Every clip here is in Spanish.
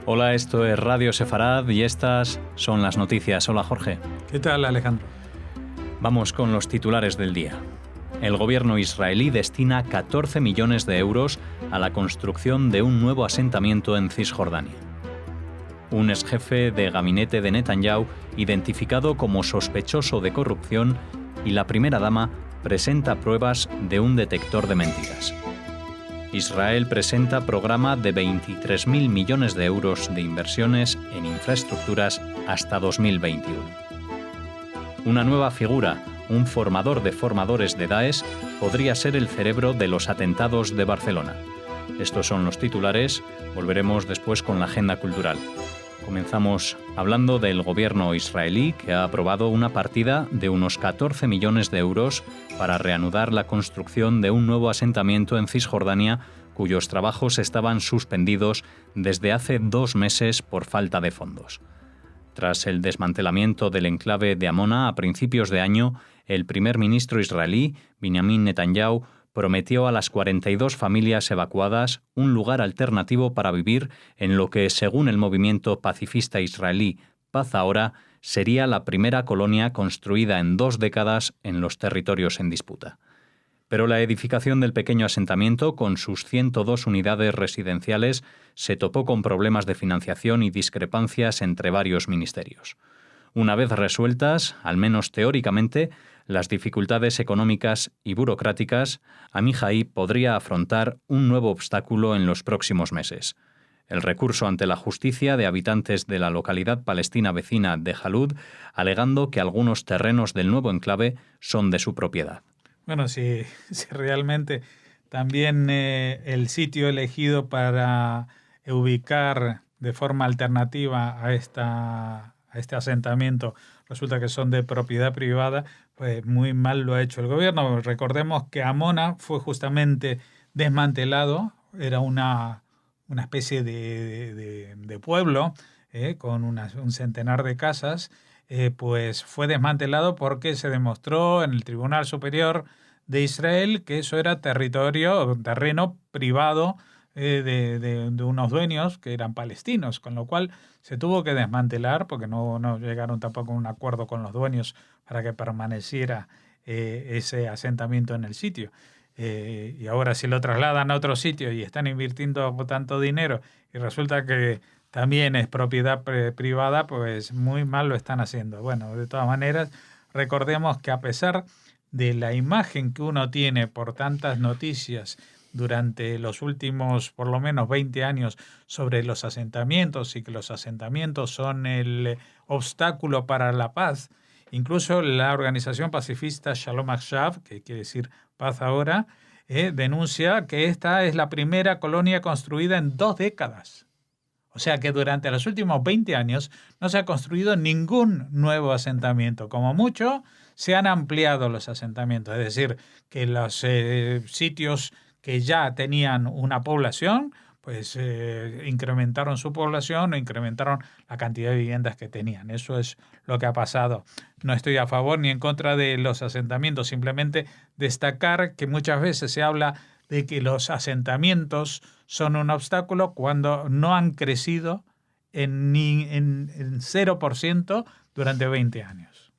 Hola, esto es Radio Sefarad y estas son las noticias. Hola, Jorge. ¿Qué tal, Alejandro? Vamos con los titulares del día. El gobierno israelí destina 14 millones de euros a la construcción de un nuevo asentamiento en Cisjordania. Un exjefe de gabinete de Netanyahu identificado como sospechoso de corrupción y la primera dama presenta pruebas de un detector de mentiras. Israel presenta programa de 23.000 millones de euros de inversiones en infraestructuras hasta 2021. Una nueva figura, un formador de formadores de Daesh, podría ser el cerebro de los atentados de Barcelona. Estos son los titulares, volveremos después con la agenda cultural. Comenzamos hablando del gobierno israelí, que ha aprobado una partida de unos 14 millones de euros para reanudar la construcción de un nuevo asentamiento en Cisjordania, cuyos trabajos estaban suspendidos desde hace 2 meses por falta de fondos. Tras el desmantelamiento del enclave de Amona a principios de año, el primer ministro israelí, Benjamin Netanyahu, prometió a las 42 familias evacuadas un lugar alternativo para vivir en lo que, según el movimiento pacifista israelí Paz Ahora, sería la primera colonia construida en 2 décadas en los territorios en disputa. Pero la edificación del pequeño asentamiento, con sus 102 unidades residenciales, se topó con problemas de financiación y discrepancias entre varios ministerios. Una vez resueltas, al menos teóricamente, las dificultades económicas y burocráticas, Amichai podría afrontar un nuevo obstáculo en los próximos meses: el recurso ante la justicia de habitantes de la localidad palestina vecina de Jalud, alegando que algunos terrenos del nuevo enclave son de su propiedad. Bueno, si realmente también el sitio elegido para ubicar de forma alternativa a este asentamiento resulta que son de propiedad privada, pues muy mal lo ha hecho el gobierno. Recordemos que Amona fue justamente desmantelado, era una especie de pueblo con un centenar de casas, pues fue desmantelado porque se demostró en el Tribunal Superior de Israel que eso era terreno privado de unos dueños que eran palestinos, con lo cual se tuvo que desmantelar porque no llegaron tampoco a un acuerdo con los dueños para que permaneciera ese asentamiento en el sitio. Y ahora si lo trasladan a otro sitio y están invirtiendo tanto dinero y resulta que también es propiedad privada, pues muy mal lo están haciendo. Bueno, de todas maneras, recordemos que a pesar de la imagen que uno tiene por tantas noticias durante los últimos por lo menos 20 años sobre los asentamientos y que los asentamientos son el obstáculo para la paz, incluso la organización pacifista Shalom Achshav, que quiere decir Paz Ahora, denuncia que esta es la primera colonia construida en 2 décadas. O sea que durante los últimos 20 años no se ha construido ningún nuevo asentamiento. Como mucho, se han ampliado los asentamientos. Es decir, que los sitios que ya tenían una población, pues incrementaron su población o incrementaron la cantidad de viviendas que tenían. Eso es lo que ha pasado. No estoy a favor ni en contra de los asentamientos, simplemente destacar que muchas veces se habla de que los asentamientos son un obstáculo cuando no han crecido en 0% durante 20 años.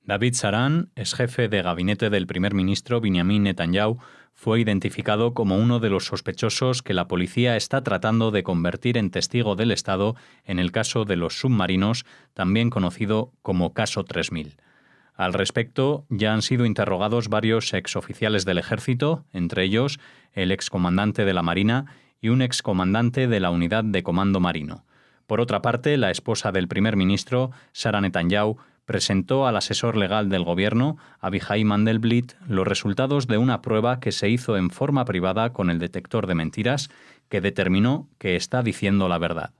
David Saran, ex jefe de gabinete del primer ministro Benjamin Netanyahu, fue identificado como uno de los sospechosos que la policía está tratando de convertir en testigo del Estado en el caso de los submarinos, también conocido como Caso 3000. Al respecto, ya han sido interrogados varios exoficiales del Ejército, entre ellos el excomandante de la Marina y un excomandante de la Unidad de Comando Marino. Por otra parte, la esposa del primer ministro, Sara Netanyahu, presentó al asesor legal del gobierno, Avichai Mandelblit, los resultados de una prueba que se hizo en forma privada con el detector de mentiras, que determinó que está diciendo la verdad.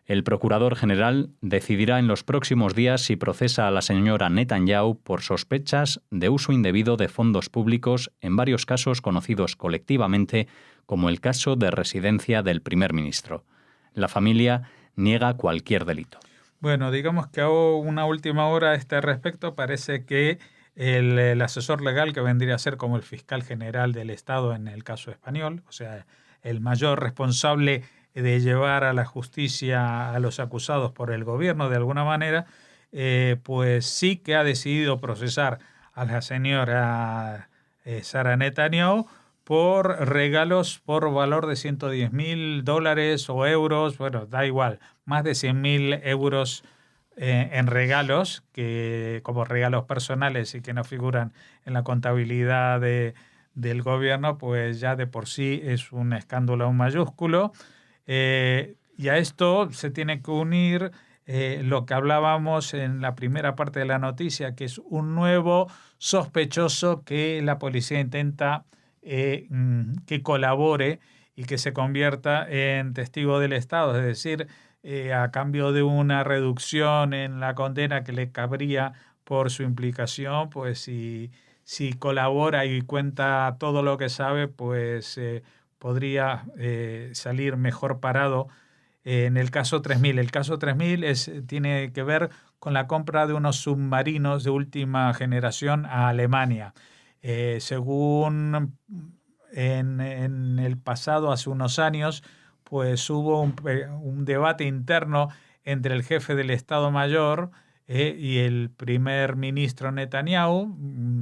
El procurador general decidirá en los próximos días si procesa a la señora Netanyahu por sospechas de uso indebido de fondos públicos en varios casos conocidos colectivamente como el caso de residencia del primer ministro. La familia niega cualquier delito. Bueno, digamos que a una última hora a este respecto parece que el asesor legal, que vendría a ser como el fiscal general del Estado en el caso español, o sea, el mayor responsable de llevar a la justicia a los acusados por el gobierno de alguna manera, pues sí que ha decidido procesar a la señora Sara Netanyahu por regalos por valor de $110.000 o euros, bueno, da igual, más de 100.000 euros en regalos, que como regalos personales y que no figuran en la contabilidad del gobierno, pues ya de por sí es un escándalo mayúsculo. Y a esto se tiene que unir lo que hablábamos en la primera parte de la noticia, que es un nuevo sospechoso que la policía intenta que colabore y que se convierta en testigo del Estado, es decir, a cambio de una reducción en la condena que le cabría por su implicación, pues si colabora y cuenta todo lo que sabe, pues podría salir mejor parado. En el caso 3000, el caso 3000 tiene que ver con la compra de unos submarinos de última generación a Alemania. Según en el pasado, hace unos años, pues hubo un debate interno entre el jefe del Estado Mayor y el primer ministro Netanyahu,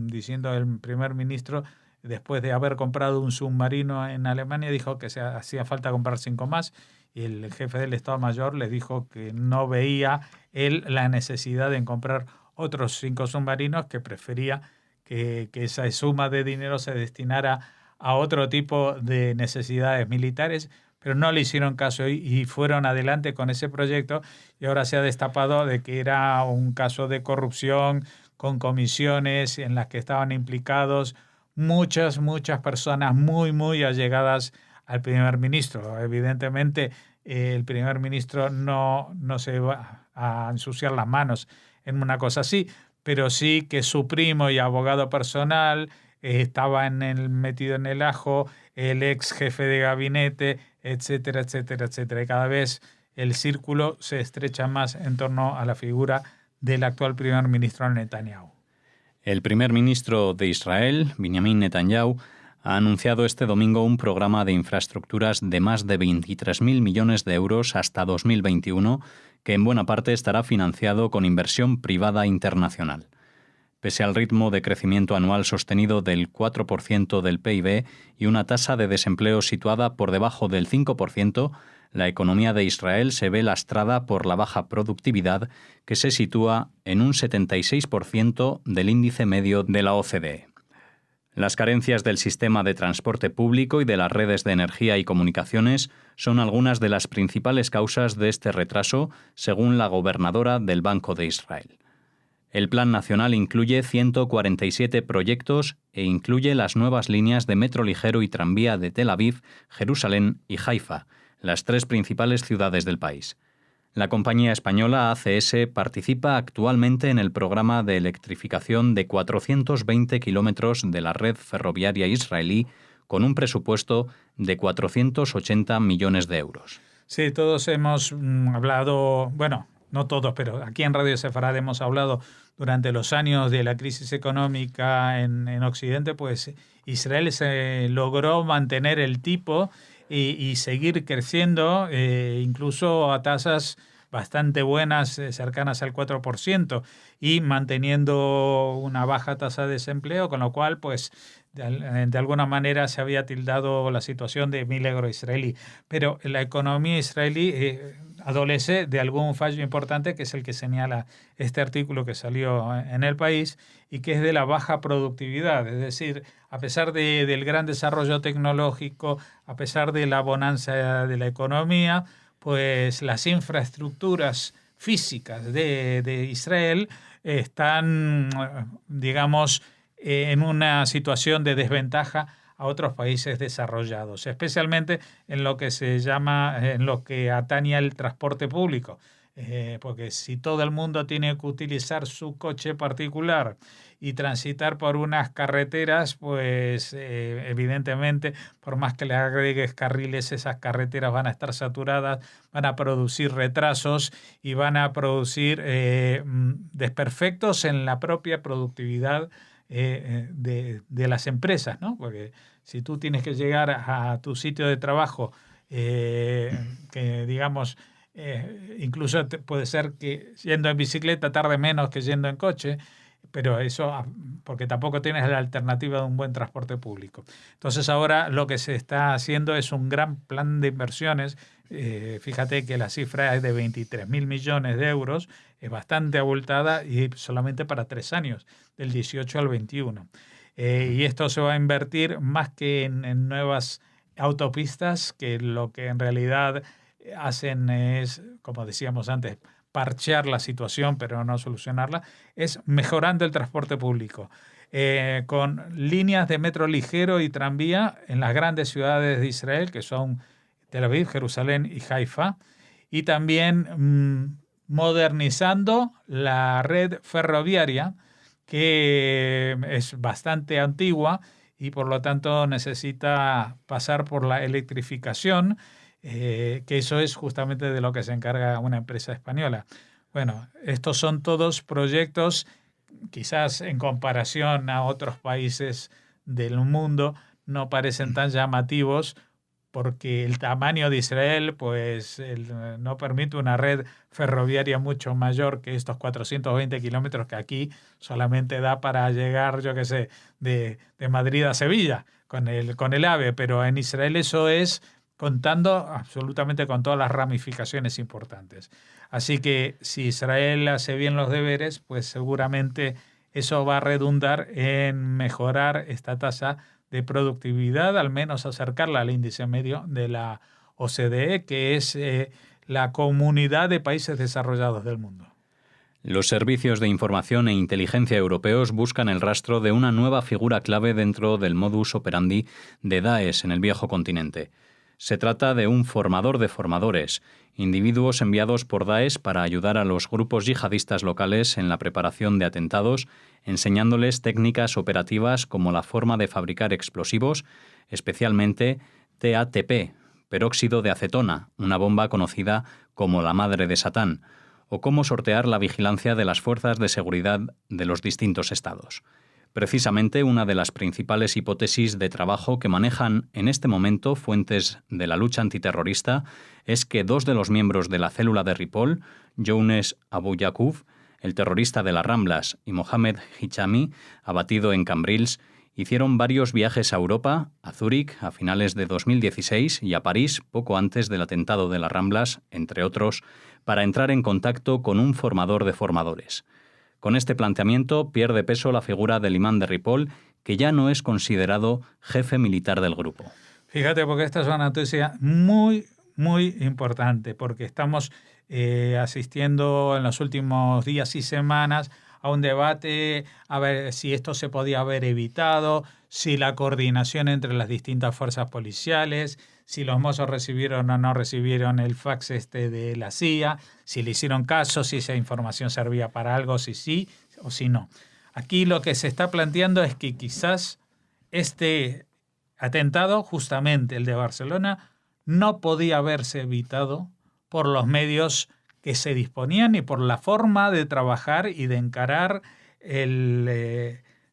diciendo el primer ministro, después de haber comprado un submarino en Alemania, dijo que hacía falta comprar 5 más, y el jefe del Estado Mayor le dijo que no veía él la necesidad de comprar otros 5 submarinos, que prefería que esa suma de dinero se destinara a otro tipo de necesidades militares, pero no le hicieron caso y fueron adelante con ese proyecto, y ahora se ha destapado de que era un caso de corrupción con comisiones en las que estaban implicados muchas personas muy allegadas al primer ministro. Evidentemente, el primer ministro no se va a ensuciar las manos en una cosa así, pero sí que su primo y abogado personal estaba metido en el ajo, el ex jefe de gabinete, etcétera. Y cada vez el círculo se estrecha más en torno a la figura del actual primer ministro Netanyahu. El primer ministro de Israel, Benjamin Netanyahu, ha anunciado este domingo un programa de infraestructuras de más de 23.000 millones de euros hasta 2021, que en buena parte estará financiado con inversión privada internacional. Pese al ritmo de crecimiento anual sostenido del 4% del PIB y una tasa de desempleo situada por debajo del 5%, la economía de Israel se ve lastrada por la baja productividad, que se sitúa en un 76% del índice medio de la OCDE. Las carencias del sistema de transporte público y de las redes de energía y comunicaciones son algunas de las principales causas de este retraso, según la gobernadora del Banco de Israel. El Plan Nacional incluye 147 proyectos e incluye las nuevas líneas de metro ligero y tranvía de Tel Aviv, Jerusalén y Haifa, las 3 principales ciudades del país. La compañía española ACS participa actualmente en el programa de electrificación de 420 kilómetros de la red ferroviaria israelí, con un presupuesto de 480 millones de euros. Sí, todos hemos hablado, bueno, no todos, pero aquí en Radio Sefarad hemos hablado durante los años de la crisis económica en Occidente, pues Israel se logró mantener el tipo y seguir creciendo, incluso a tasas bastante buenas, cercanas al 4%, y manteniendo una baja tasa de desempleo, con lo cual, pues, de alguna manera se había tildado la situación de milagro israelí. Pero la economía israelí adolece de algún fallo importante, que es el que señala este artículo que salió en El País, y que es de la baja productividad. Es decir, a pesar del gran desarrollo tecnológico, a pesar de la bonanza de la economía, pues las infraestructuras físicas de Israel están, digamos, en una situación de desventaja a otros países desarrollados, especialmente en lo que se llama, en lo que atañe al transporte público. Porque si todo el mundo tiene que utilizar su coche particular y transitar por unas carreteras, pues evidentemente, por más que le agregues carriles, esas carreteras van a estar saturadas, van a producir retrasos y van a producir desperfectos en la propia productividad de las empresas, ¿no? Porque si tú tienes que llegar a tu sitio de trabajo que digamos, incluso puede ser que yendo en bicicleta tarde menos que yendo en coche, pero eso porque tampoco tienes la alternativa de un buen transporte público. Entonces ahora lo que se está haciendo es un gran plan de inversiones. Fíjate que la cifra es de 23.000 millones de euros, es bastante abultada y solamente para 3 años, del 18 al 21. Y esto se va a invertir más que en nuevas autopistas, que lo que en realidad hacen es, como decíamos antes, parchear la situación, pero no solucionarla, es mejorando el transporte público. Con líneas de metro ligero y tranvía en las grandes ciudades de Israel, que son Tel Aviv, Jerusalén y Haifa, y también modernizando la red ferroviaria, que es bastante antigua y por lo tanto necesita pasar por la electrificación, que eso es justamente de lo que se encarga una empresa española. Bueno, estos son todos proyectos, quizás en comparación a otros países del mundo, no parecen tan llamativos porque el tamaño de Israel pues no permite una red ferroviaria mucho mayor que estos 420 kilómetros que aquí solamente da para llegar, yo qué sé, de Madrid a Sevilla con el AVE, pero en Israel eso es contando absolutamente con todas las ramificaciones importantes. Así que si Israel hace bien los deberes, pues seguramente eso va a redundar en mejorar esta tasa de productividad, al menos acercarla al índice medio de la OCDE, que es la comunidad de países desarrollados del mundo. Los servicios de información e inteligencia europeos buscan el rastro de una nueva figura clave dentro del modus operandi de Daesh en el viejo continente. Se trata de un formador de formadores, individuos enviados por Daesh para ayudar a los grupos yihadistas locales en la preparación de atentados, enseñándoles técnicas operativas como la forma de fabricar explosivos, especialmente TATP, peróxido de acetona, una bomba conocida como la madre de Satán, o cómo sortear la vigilancia de las fuerzas de seguridad de los distintos estados. Precisamente una de las principales hipótesis de trabajo que manejan en este momento fuentes de la lucha antiterrorista es que 2 de los miembros de la célula de Ripoll, Younes Abu Yaqub, el terrorista de las Ramblas, y Mohamed Hichami, abatido en Cambrils, hicieron varios viajes a Europa, a Zúrich a finales de 2016 y a París poco antes del atentado de las Ramblas, entre otros, para entrar en contacto con un formador de formadores. Con este planteamiento pierde peso la figura del imán de Ripoll, que ya no es considerado jefe militar del grupo. Fíjate, porque esta es una noticia muy, muy importante, porque estamos asistiendo en los últimos días y semanas a un debate a ver si esto se podía haber evitado, si la coordinación entre las distintas fuerzas policiales, si los mozos recibieron o no recibieron el fax de la CIA, si le hicieron caso, si esa información servía para algo, si sí o si no. Aquí lo que se está planteando es que quizás este atentado, justamente el de Barcelona, no podía haberse evitado por los medios que se disponían y por la forma de trabajar y de encarar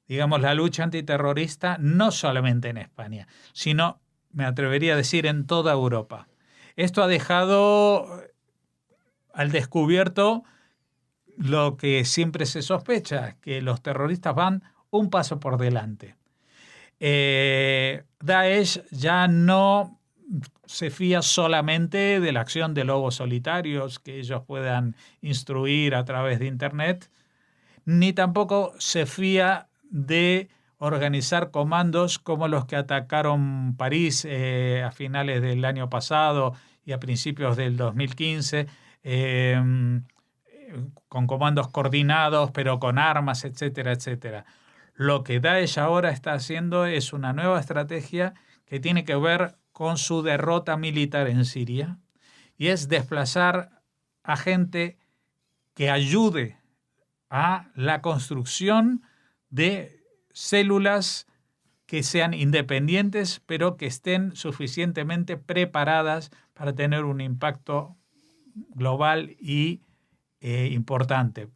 la lucha antiterrorista, no solamente en España, sino, me atrevería a decir, en toda Europa. Esto ha dejado al descubierto lo que siempre se sospecha, que los terroristas van un paso por delante. Daesh ya no se fía solamente de la acción de lobos solitarios que ellos puedan instruir a través de Internet, ni tampoco se fía de organizar comandos como los que atacaron París a finales del año pasado y a principios del 2015, con comandos coordinados, pero con armas, etcétera, etcétera. Lo que Daesh ahora está haciendo es una nueva estrategia que tiene que ver con su derrota militar en Siria, y es desplazar a gente que ayude a la construcción de células que sean independientes, pero que estén suficientemente preparadas para tener un impacto global y importante.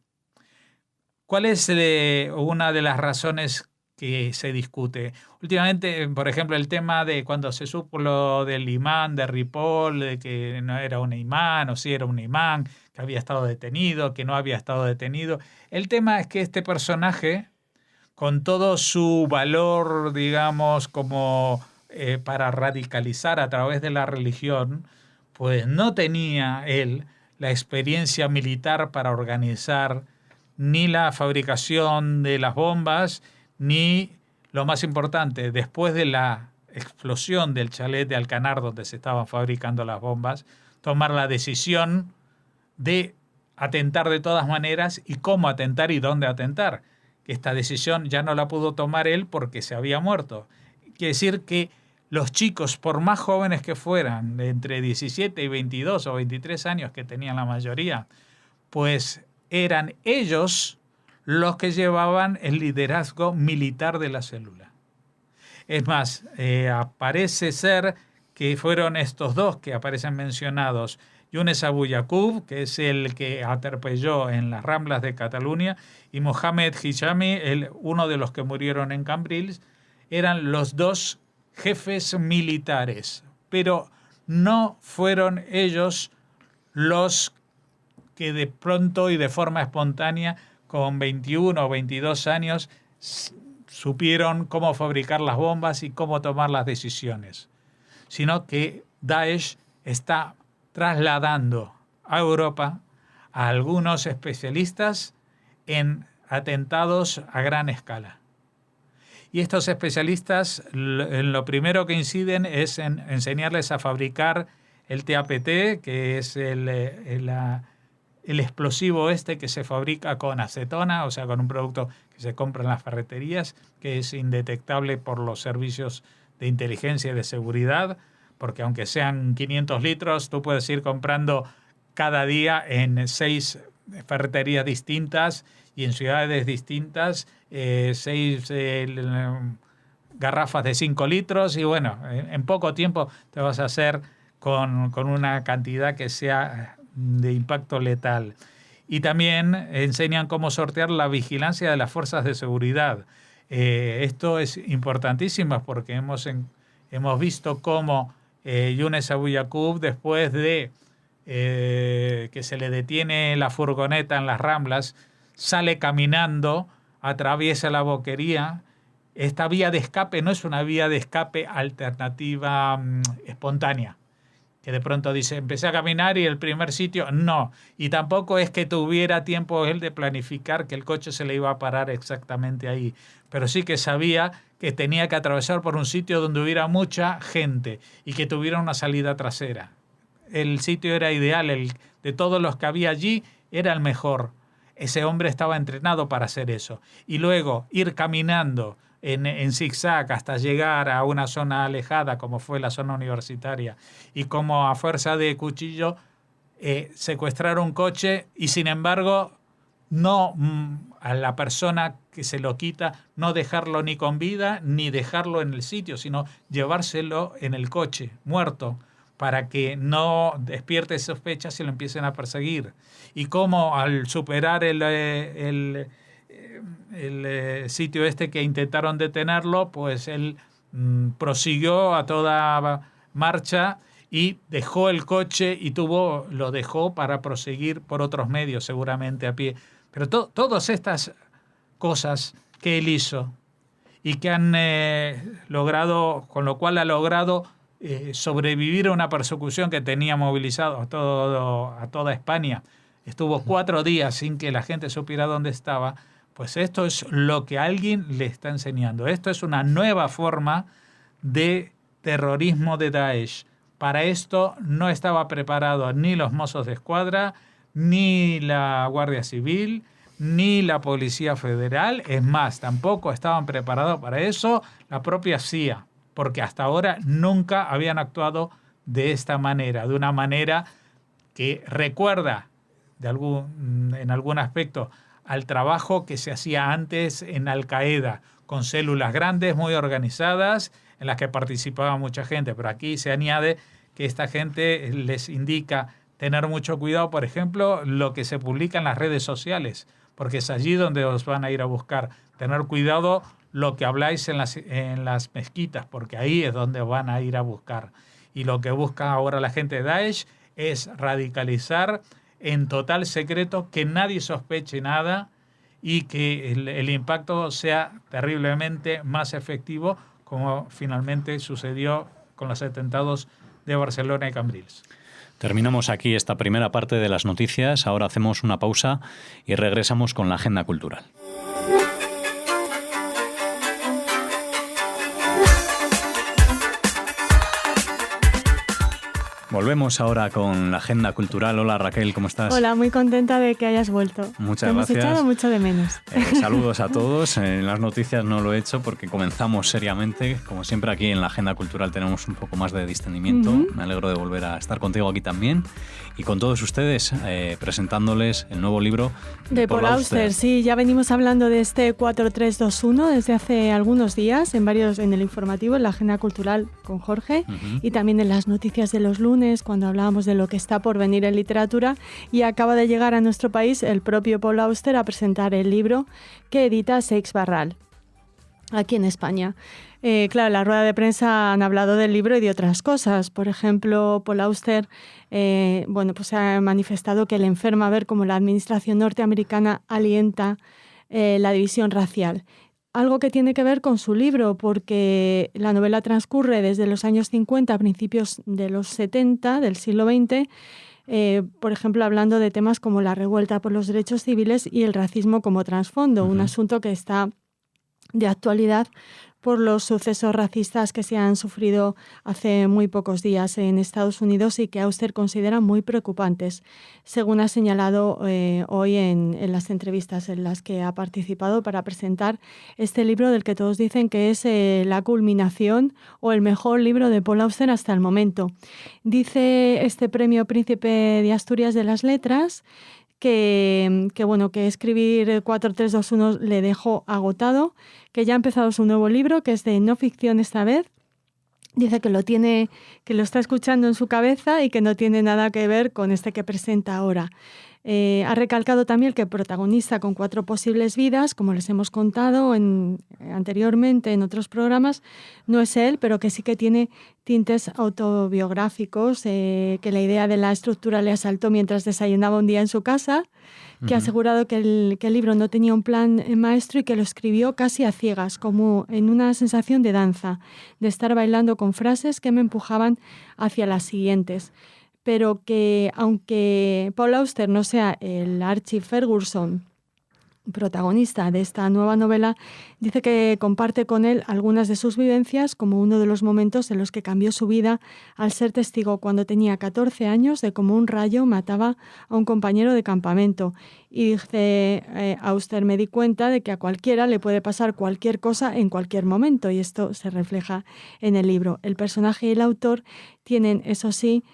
¿Cuál es una de las razones que se discute. Últimamente, por ejemplo, el tema de cuando se supo lo del imán de Ripoll, de que no era un imán o sí era un imán, que había estado detenido, que no había estado detenido. El tema es que este personaje, con todo su valor, digamos, como para radicalizar a través de la religión, pues no tenía él la experiencia militar para organizar ni la fabricación de las bombas, ni, lo más importante, después de la explosión del chalet de Alcanar donde se estaban fabricando las bombas, tomar la decisión de atentar de todas maneras y cómo atentar y dónde atentar. Esta decisión ya no la pudo tomar él porque se había muerto. Quiere decir que los chicos, por más jóvenes que fueran, de entre 17 y 22 o 23 años que tenían la mayoría, pues eran ellos los que llevaban el liderazgo militar de la célula. Es más, parece ser que fueron estos dos que aparecen mencionados, Younes Abu Yaqub, que es el que atropelló en las Ramblas de Cataluña, y Mohamed Hishami, uno de los que murieron en Cambrils, eran los dos jefes militares, pero no fueron ellos los que de pronto y de forma espontánea, con 21 o 22 años, supieron cómo fabricar las bombas y cómo tomar las decisiones, sino que Daesh está trasladando a Europa a algunos especialistas en atentados a gran escala. Y estos especialistas en lo primero que inciden es en enseñarles a fabricar el TAPT, que es el explosivo que se fabrica con acetona, o sea, con un producto que se compra en las ferreterías, que es indetectable por los servicios de inteligencia y de seguridad, porque aunque sean 500 litros, tú puedes ir comprando cada día en 6 ferreterías distintas y en ciudades distintas 6 garrafas de 5 litros y bueno, en poco tiempo te vas a hacer con una cantidad que sea de impacto letal. Y también enseñan cómo sortear la vigilancia de las fuerzas de seguridad. Esto es importantísimo porque hemos visto cómo Younes Abu Yaqub, después de que se le detiene la furgoneta en las Ramblas, sale caminando, atraviesa la Boquería. Esta vía de escape no es una vía de escape alternativa espontánea, que de pronto dice, empecé a caminar y el primer sitio, no. Y tampoco es que tuviera tiempo él de planificar que el coche se le iba a parar exactamente ahí. Pero sí que sabía que tenía que atravesar por un sitio donde hubiera mucha gente y que tuviera una salida trasera. El sitio era ideal, de todos los que había allí era el mejor. Ese hombre estaba entrenado para hacer eso. Y luego ir caminando en zigzag hasta llegar a una zona alejada como fue la zona universitaria y como a fuerza de cuchillo secuestrar un coche y sin embargo no a la persona que se lo quita no dejarlo ni con vida ni dejarlo en el sitio, sino llevárselo en el coche muerto para que no despierte sospechas y lo empiecen a perseguir. Y cómo al superar el sitio que intentaron detenerlo, pues él prosiguió a toda marcha y dejó el coche y lo dejó para proseguir por otros medios, seguramente a pie. Pero todas estas cosas que él hizo y que han logrado, con lo cual ha logrado sobrevivir a una persecución que tenía movilizado a toda España. Estuvo 4 días sin que la gente supiera dónde estaba. Pues esto es lo que alguien le está enseñando. Esto es una nueva forma de terrorismo de Daesh. Para esto no estaba preparado ni los Mossos de Escuadra, ni la Guardia Civil, ni la Policía Federal. Es más, tampoco estaban preparados para eso la propia CIA, porque hasta ahora nunca habían actuado de esta manera, de una manera que recuerda en algún aspecto al trabajo que se hacía antes en Al-Qaeda, con células grandes, muy organizadas, en las que participaba mucha gente. Pero aquí se añade que esta gente les indica tener mucho cuidado, por ejemplo, lo que se publica en las redes sociales, porque es allí donde os van a ir a buscar. Tener cuidado lo que habláis en las mezquitas, porque ahí es donde van a ir a buscar. Y lo que busca ahora la gente de Daesh es radicalizar en total secreto, que nadie sospeche nada y que el impacto sea terriblemente más efectivo, como finalmente sucedió con los atentados de Barcelona y Cambrils. Terminamos aquí esta primera parte de las noticias. Ahora hacemos una pausa y regresamos con la agenda cultural. Volvemos ahora con la agenda cultural. Hola Raquel, ¿cómo estás? Hola, muy contenta de que hayas vuelto. Muchas Te gracias. Hemos echado mucho de menos. Saludos a todos. En las noticias no lo he hecho porque comenzamos seriamente. Como siempre aquí en la agenda cultural tenemos un poco más de distendimiento. Me alegro de volver a estar contigo aquí también. Y con todos ustedes presentándoles el nuevo libro de Paul Auster. Sí, ya venimos hablando de este 4321 desde hace algunos días en el informativo, en la agenda cultural con Jorge y también en las noticias de los lunes cuando hablábamos de lo que está por venir en literatura, y acaba de llegar a nuestro país el propio Paul Auster a presentar el libro que edita Seix Barral aquí en España. Claro, en la rueda de prensa han hablado del libro y de otras cosas. Por ejemplo, Paul Auster pues ha manifestado que le enferma ver cómo la administración norteamericana alienta la división racial. Algo que tiene que ver con su libro, porque la novela transcurre desde los años 50 a principios de los 70 del siglo XX, por ejemplo, hablando de temas como la revuelta por los derechos civiles y el racismo como trasfondo, un asunto que está de actualidad por los sucesos racistas que se han sufrido hace muy pocos días en Estados Unidos y que Auster considera muy preocupantes, según ha señalado hoy en las entrevistas en las que ha participado para presentar este libro del que todos dicen que es la culminación o el mejor libro de Paul Auster hasta el momento. Dice este premio Príncipe de Asturias de las Letras que escribir 4321 le dejó agotado, que ya ha empezado su nuevo libro, que es de no ficción esta vez. Dice que lo está escuchando en su cabeza y que no tiene nada que ver con este que presenta ahora. Ha recalcado también que el protagonista con 4 posibles vidas, como les hemos contado anteriormente en otros programas, no es él, pero que sí que tiene tintes autobiográficos, que la idea de la estructura le asaltó mientras desayunaba un día en su casa, que ha asegurado que el libro no tenía un plan maestro y que lo escribió casi a ciegas, como en una sensación de danza, de estar bailando con frases que me empujaban hacia las siguientes. Pero que aunque Paul Auster no sea el Archie Ferguson protagonista de esta nueva novela, dice que comparte con él algunas de sus vivencias, como uno de los momentos en los que cambió su vida al ser testigo cuando tenía 14 años de cómo un rayo mataba a un compañero de campamento. Y dice Auster, me di cuenta de que a cualquiera le puede pasar cualquier cosa en cualquier momento, y esto se refleja en el libro. El personaje y el autor tienen, eso sí,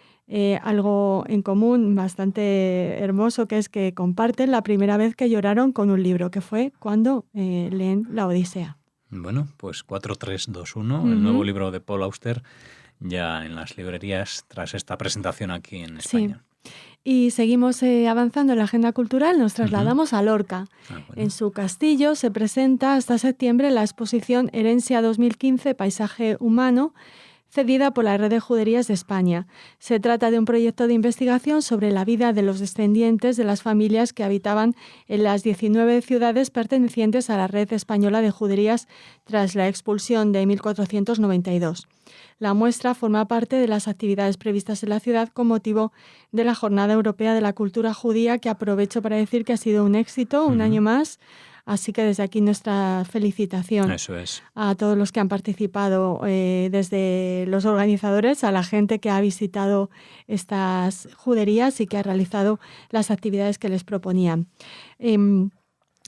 algo en común bastante hermoso, que es que comparten la primera vez que lloraron con un libro, que fue cuando leen La Odisea. Bueno, pues 4321, el nuevo libro de Paul Auster, ya en las librerías tras esta presentación aquí en España. Sí. Y seguimos avanzando en la agenda cultural, nos trasladamos a Lorca. Bueno. En su castillo se presenta hasta septiembre la exposición Herencia 2015, Paisaje Humano, cedida por la Red de Juderías de España. Se trata de un proyecto de investigación sobre la vida de los descendientes de las familias que habitaban en las 19 ciudades pertenecientes a la Red Española de Juderías tras la expulsión de 1492. La muestra forma parte de las actividades previstas en la ciudad con motivo de la Jornada Europea de la Cultura Judía, que aprovecho para decir que ha sido un éxito, un año más. Así que desde aquí nuestra felicitación. Eso es. A todos los que han participado, desde los organizadores a la gente que ha visitado estas juderías y que ha realizado las actividades que les proponían.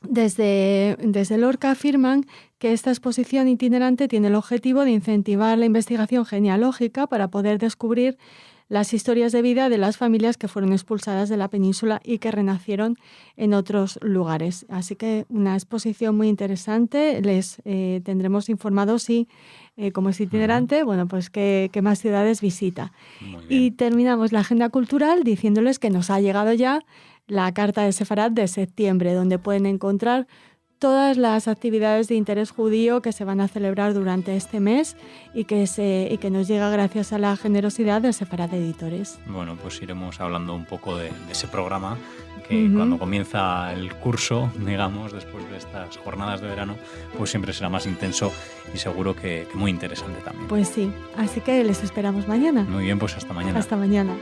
Desde Lorca afirman que esta exposición itinerante tiene el objetivo de incentivar la investigación genealógica para poder descubrir las historias de vida de las familias que fueron expulsadas de la península y que renacieron en otros lugares. Así que una exposición muy interesante. Les tendremos informados y, como es itinerante, bueno, pues qué más ciudades visita. Y terminamos la agenda cultural diciéndoles que nos ha llegado ya la carta de Sefarat de septiembre, donde pueden encontrar todas las actividades de interés judío que se van a celebrar durante este mes y que nos llega gracias a la generosidad de Sefarad Editores. Bueno, pues iremos hablando un poco de ese programa que cuando comienza el curso, digamos, después de estas jornadas de verano, pues siempre será más intenso y seguro que muy interesante también. Pues sí, así que les esperamos mañana. Muy bien, pues hasta mañana. Hasta mañana.